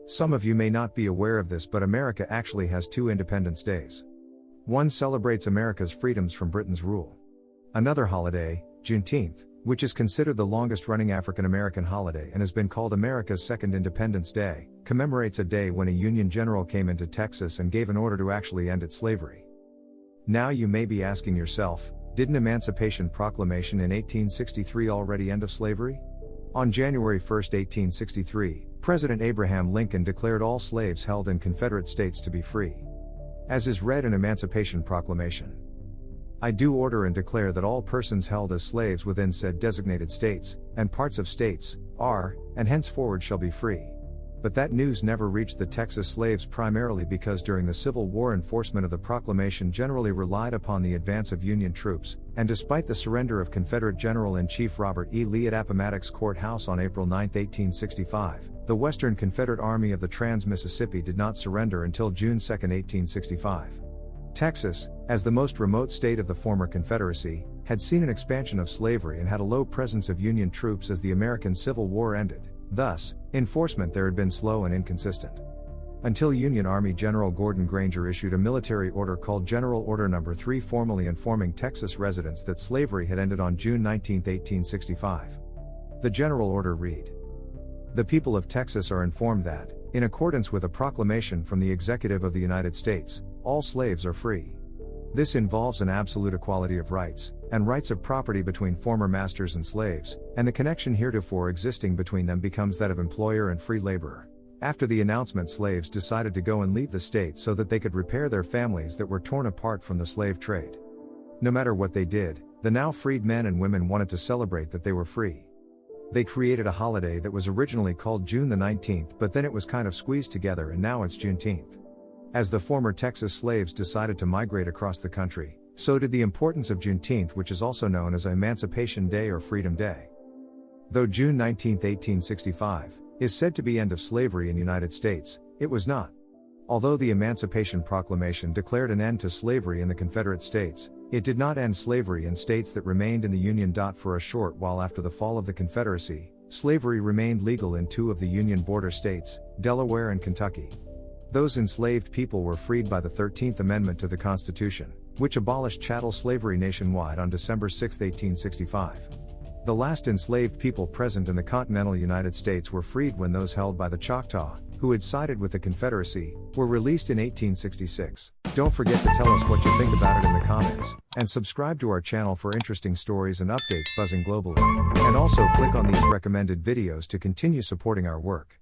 Some of you may not be aware of this, but America actually has two Independence Days. One celebrates America's freedoms from Britain's rule. Another holiday, Juneteenth, which is considered the longest-running African-American holiday and has been called America's Second Independence Day, commemorates a day when a Union general came into Texas and gave an order to actually end its slavery. Now you may be asking yourself, didn't Emancipation Proclamation in 1863 already end of slavery? On January 1, 1863, President Abraham Lincoln declared all slaves held in Confederate States to be free. As is read in Emancipation Proclamation, I do order and declare that all persons held as slaves within said designated states, and parts of states, are, and henceforward shall be free. But that news never reached the Texas slaves, primarily because during the Civil War enforcement of the proclamation generally relied upon the advance of Union troops, and despite the surrender of Confederate General-in-Chief Robert E. Lee at Appomattox Court House on April 9, 1865, the Western Confederate Army of the Trans-Mississippi did not surrender until June 2, 1865. Texas, as the most remote state of the former Confederacy, had seen an expansion of slavery and had a low presence of Union troops as the American Civil War ended. Thus, enforcement there had been slow and inconsistent. Until Union Army General Gordon Granger issued a military order called General Order No. 3, formally informing Texas residents that slavery had ended on June 19, 1865. The General Order read: "The people of Texas are informed that, in accordance with a proclamation from the Executive of the United States, all slaves are free. This involves an absolute equality of rights, and rights of property between former masters and slaves, and the connection heretofore existing between them becomes that of employer and free laborer." After the announcement, slaves decided to go and leave the state so that they could repair their families that were torn apart from the slave trade. No matter what they did, the now freed men and women wanted to celebrate that they were free. They created a holiday that was originally called June the 19th, but then it was kind of squeezed together and now it's Juneteenth. As the former Texas slaves decided to migrate across the country, so did the importance of Juneteenth, which is also known as Emancipation Day or Freedom Day. Though June 19, 1865, is said to be end of slavery in the United States, it was not. Although the Emancipation Proclamation declared an end to slavery in the Confederate States, it did not end slavery in states that remained in the Union. For a short while after the fall of the Confederacy, slavery remained legal in two of the Union border states, Delaware and Kentucky. Those enslaved people were freed by the 13th Amendment to the Constitution, which abolished chattel slavery nationwide on December 6, 1865. The last enslaved people present in the continental United States were freed when those held by the Choctaw, who had sided with the Confederacy, were released in 1866. Don't forget to tell us what you think about it in the comments, and subscribe to our channel for interesting stories and updates buzzing globally. And also click on these recommended videos to continue supporting our work.